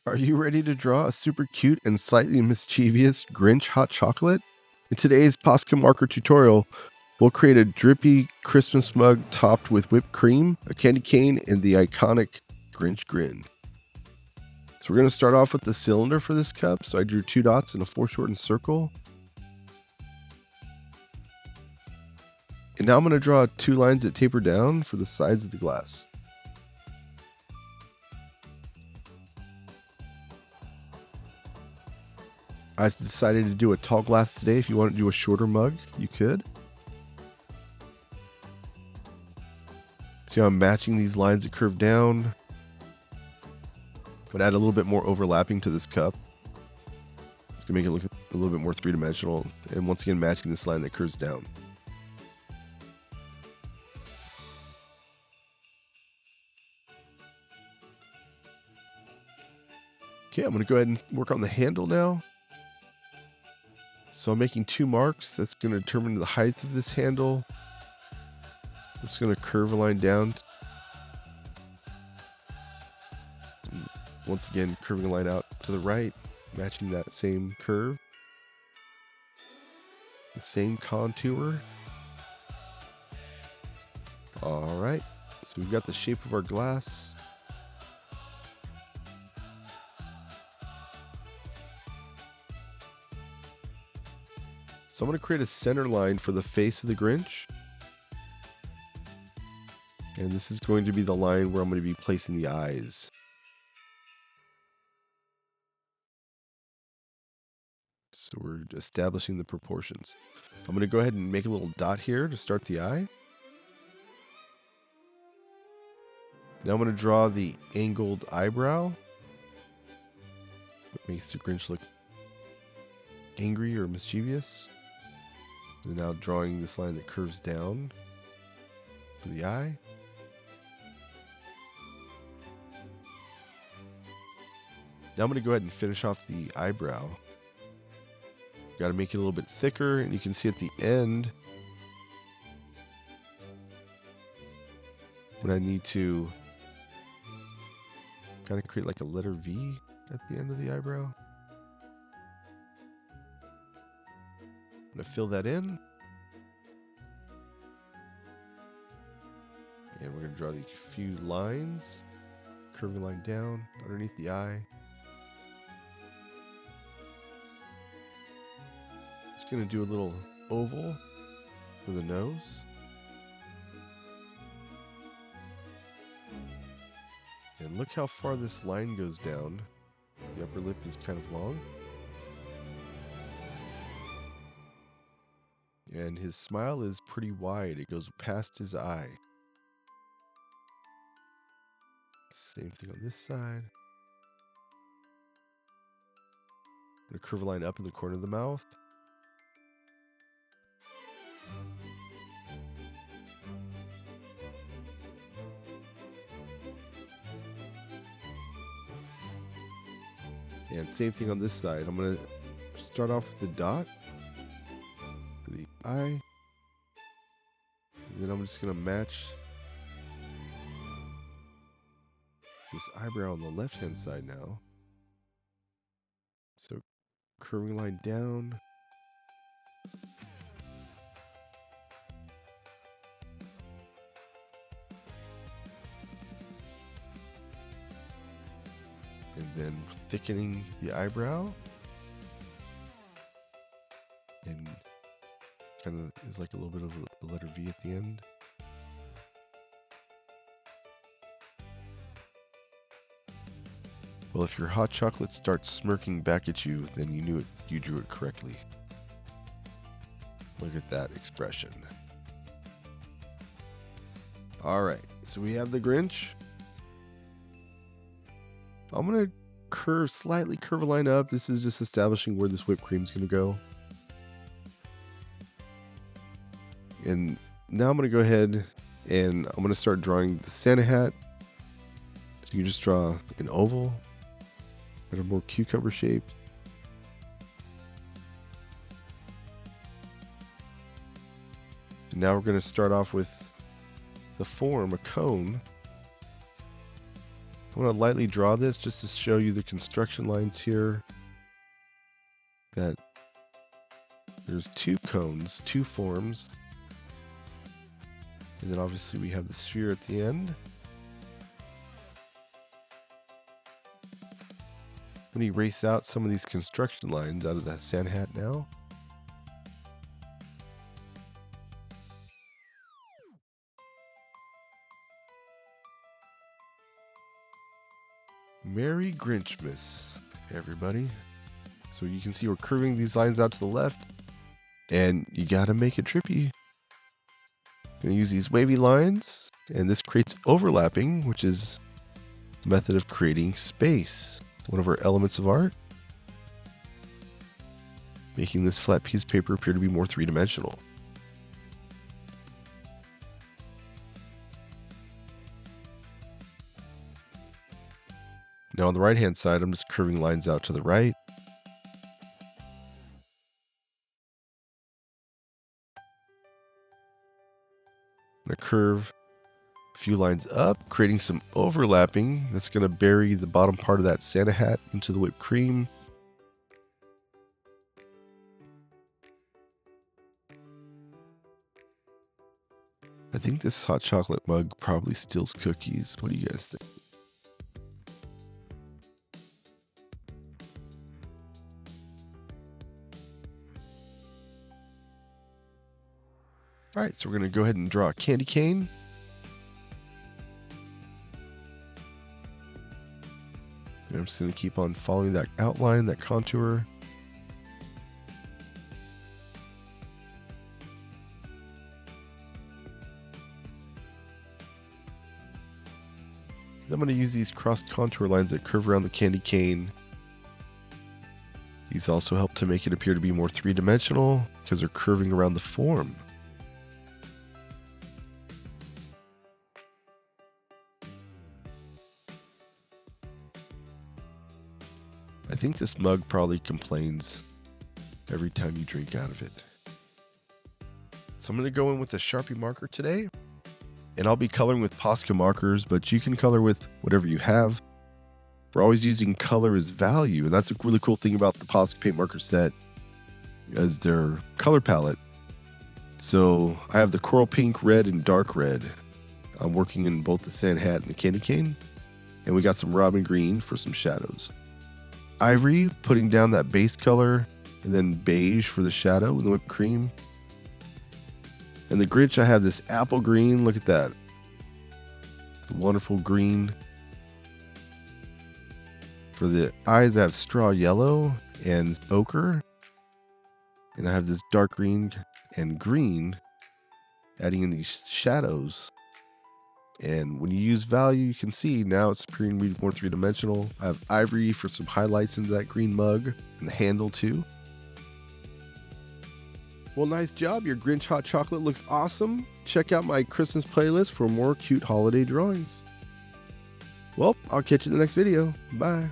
Are you ready to draw a super cute and slightly mischievous Grinch Hot Chocolate? In today's Posca marker tutorial, we'll create a drippy Christmas mug topped with whipped cream, a candy cane, and the iconic Grinch grin. So we're going to start off with the cylinder for this cup. So I drew 2 dots in a foreshortened circle. And now I'm going to draw 2 lines that taper down for the sides of the glass. I decided to do a tall glass today. If you want to do a shorter mug, you could. See how I'm matching these lines that curve down. I'm gonna add a little bit more overlapping to this cup. It's gonna make it look a little bit more three-dimensional. And once again, matching this line that curves down. Okay, I'm gonna go ahead and work on the handle now. So I'm making 2 marks. That's gonna determine the height of this handle. I'm just gonna curve a line down. And once again, curving a line out to the right, matching that same curve. The same contour. All right, so we've got the shape of our glass. So I'm going to create a center line for the face of the Grinch. And this is going to be the line where I'm going to be placing the eyes. So we're establishing the proportions. I'm going to go ahead and make a little dot here to start the eye. Now I'm going to draw the angled eyebrow. It makes the Grinch look angry or mischievous. And now drawing this line that curves down for the eye. Now I'm going to go ahead and finish off the eyebrow. Got to make it a little bit thicker, and you can see at the end when I need to kind of create like a letter V at the end of the eyebrow. I'm going to fill that in. And we're going to draw the few lines, curving line down underneath the eye. Just going to do a little oval for the nose. And look how far this line goes down. The upper lip is kind of long. And his smile is pretty wide. It goes past his eye. Same thing on this side. I'm going to curve a line up in the corner of the mouth. And same thing on this side. I'm going to start off with the dot for the eye. And then I'm just going to match this eyebrow on the left-hand side now. So curving line down. And then thickening the eyebrow. And kind of is like a little bit of the letter V at the end. Well, if your hot chocolate starts smirking back at you, then you knew it, you drew it correctly. Look at that expression. All right, so we have the Grinch. I'm going to slightly curve a line up. This is just establishing where this whipped cream is going to go. And now I'm going to go ahead and I'm going to start drawing the Santa hat. So you just draw an oval and a more cucumber shape. And now we're going to start off with the form, a cone. I want to lightly draw this just to show you the construction lines here. That there's 2 cones, 2 forms. And then obviously we have the sphere at the end. I'm going to erase out some of these construction lines out of that Santa hat now. Merry Grinchmas, everybody. So you can see we're curving these lines out to the left, and you gotta make it trippy. Gonna use these wavy lines, and this creates overlapping, which is a method of creating space. One of our elements of art, making this flat piece of paper appear to be more three-dimensional. Now on the right-hand side, I'm just curving lines out to the right. I'm going to curve a few lines up, creating some overlapping. That's going to bury the bottom part of that Santa hat into the whipped cream. I think this hot chocolate mug probably steals cookies. What do you guys think? All right, so we're going to go ahead and draw a candy cane. And I'm just going to keep on following that outline, that contour. Then I'm going to use these cross contour lines that curve around the candy cane. These also help to make it appear to be more three-dimensional because they're curving around the form. I think this mug probably complains every time you drink out of it. So I'm going to go in with a Sharpie marker today, and I'll be coloring with Posca markers, but you can color with whatever you have. We're always using color as value, and that's a really cool thing about the Posca paint marker set as their color palette. So I have the coral pink, red, and dark red. I'm working in both the Santa hat and the candy cane, and we got some robin green for some shadows. Ivory, putting down that base color, and then beige for the shadow and the whipped cream. And the Grinch, I have this apple green. Look at that. It's a wonderful green. For the eyes, I have straw yellow and ochre. And I have this dark green and green, adding in these shadows. And when you use value, you can see now it's appearing to be more three-dimensional. I have ivory for some highlights into that green mug and the handle too. Well, nice job. Your Grinch Hot Chocolate looks awesome. Check out my Christmas playlist for more cute holiday drawings. Well, I'll catch you in the next video. Bye.